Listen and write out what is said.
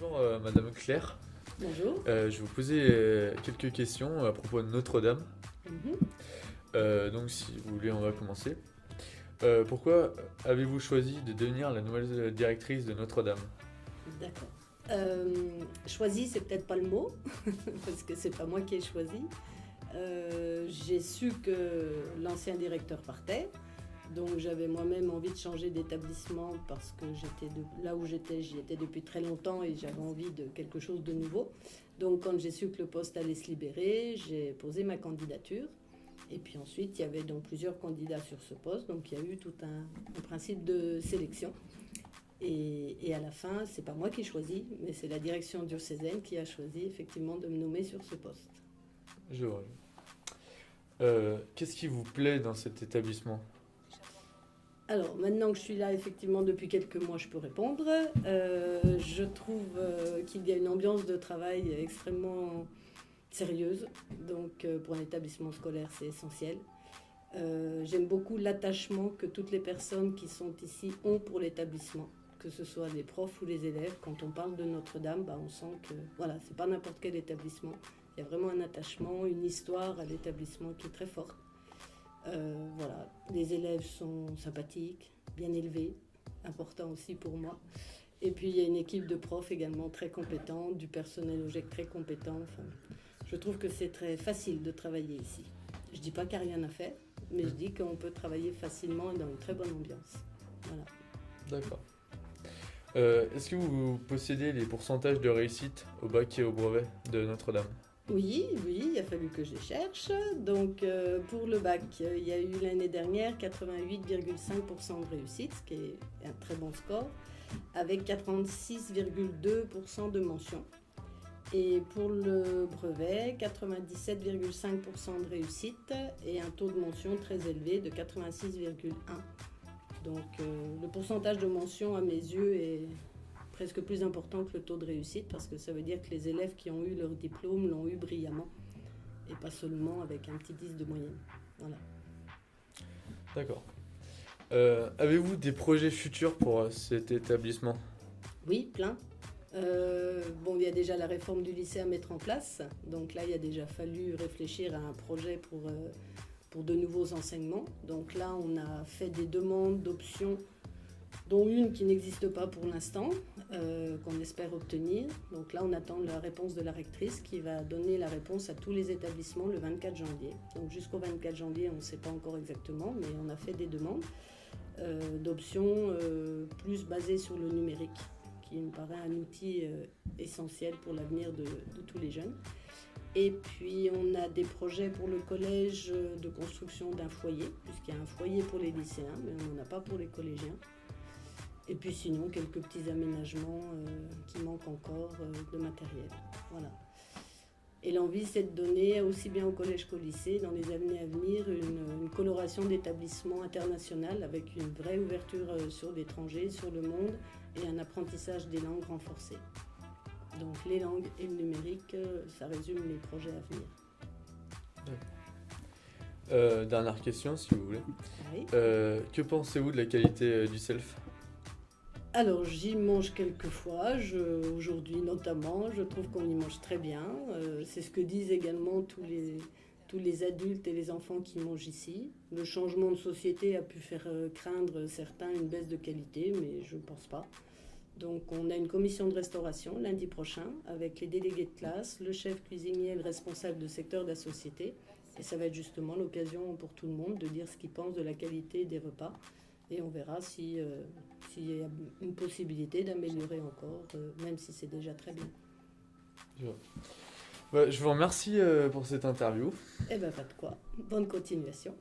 Bonjour Madame Claire. Bonjour. Je vais vous poser quelques questions à propos de Notre-Dame. Mhm. Donc si vous voulez, on va commencer. Pourquoi avez-vous choisi de devenir la nouvelle directrice de Notre-Dame? D'accord. Choisi, c'est peut-être pas le mot, parce que c'est pas moi qui ai choisi. J'ai su que l'ancien directeur partait, donc j'avais moi-même envie de changer d'établissement parce que là où j'y étais depuis très longtemps et j'avais envie de quelque chose de nouveau. Donc quand j'ai su que le poste allait se libérer, j'ai posé ma candidature. Et puis ensuite, il y avait donc plusieurs candidats sur ce poste, donc il y a eu tout un principe de sélection. Et à la fin, c'est pas moi qui ai choisi, mais c'est la direction diocésaine qui a choisi effectivement de me nommer sur ce poste. Je vois. Qu'est-ce qui vous plaît dans cet établissement? Alors maintenant que je suis là, effectivement, depuis quelques mois, je peux répondre. Je trouve qu'il y a une ambiance de travail extrêmement sérieuse, donc pour un établissement scolaire, c'est essentiel. J'aime beaucoup l'attachement que toutes les personnes qui sont ici ont pour l'établissement, que ce soit les profs ou les élèves. Quand on parle de Notre-Dame, on sent que voilà, c'est pas n'importe quel établissement. Il y a vraiment un attachement, une histoire à l'établissement qui est très forte. Voilà, les élèves sont sympathiques, bien élevés, important aussi pour moi. Et puis il y a une équipe de profs également très compétente, du personnel OGEC très compétent. Enfin, je trouve que c'est très facile de travailler ici. Je dis pas qu'il n'y a rien à faire, mais je dis qu'on peut travailler facilement et dans une très bonne ambiance. Voilà. D'accord. Est-ce que vous possédez les pourcentages de réussite au bac et au brevet de Notre-Dame? Oui, il a fallu que je les cherche. Donc pour le bac, il y a eu l'année dernière 88,5% de réussite, ce qui est un très bon score, avec 86,2% de mention. Et pour le brevet, 97,5% de réussite et un taux de mention très élevé de 86,1%. Donc le pourcentage de mention à mes yeux est presque plus important que le taux de réussite parce que ça veut dire que les élèves qui ont eu leur diplôme l'ont eu brillamment et pas seulement avec un petit 10 de moyenne. Voilà. D'accord. Avez-vous des projets futurs pour cet établissement? Oui, plein. Bon, il y a déjà la réforme du lycée à mettre en place. Donc là, il a déjà fallu réfléchir à un projet pour de nouveaux enseignements. Donc là, on a fait des demandes d'options, dont une qui n'existe pas pour l'instant, qu'on espère obtenir. Donc là, on attend la réponse de la rectrice qui va donner la réponse à tous les établissements le 24 janvier. Donc jusqu'au 24 janvier, on ne sait pas encore exactement, mais on a fait des demandes d'options plus basées sur le numérique, qui me paraît un outil essentiel pour l'avenir de tous les jeunes. Et puis on a des projets pour le collège de construction d'un foyer, puisqu'il y a un foyer pour les lycéens, mais on n'en a pas pour les collégiens. Et puis sinon, quelques petits aménagements qui manquent encore de matériel. Voilà. Et l'envie, c'est de donner aussi bien au collège qu'au lycée, dans les années à venir, une coloration d'établissement international avec une vraie ouverture sur l'étranger, sur le monde, et un apprentissage des langues renforcé. Donc les langues et le numérique, ça résume les projets à venir. Dernière question, si vous voulez. Oui. Que pensez-vous de la qualité du self? Alors j'y mange quelques fois, aujourd'hui notamment, je trouve qu'on y mange très bien. C'est ce que disent également tous les adultes et les enfants qui mangent ici. Le changement de société a pu faire craindre certains une baisse de qualité, mais je ne pense pas. Donc on a une commission de restauration lundi prochain avec les délégués de classe, le chef cuisinier et le responsable de secteur de la société. Et ça va être justement l'occasion pour tout le monde de dire ce qu'ils pensent de la qualité des repas. Et on verra s'il y a une possibilité d'améliorer encore, même si c'est déjà très bien. Je vous remercie pour cette interview. Eh bien, pas de quoi. Bonne continuation.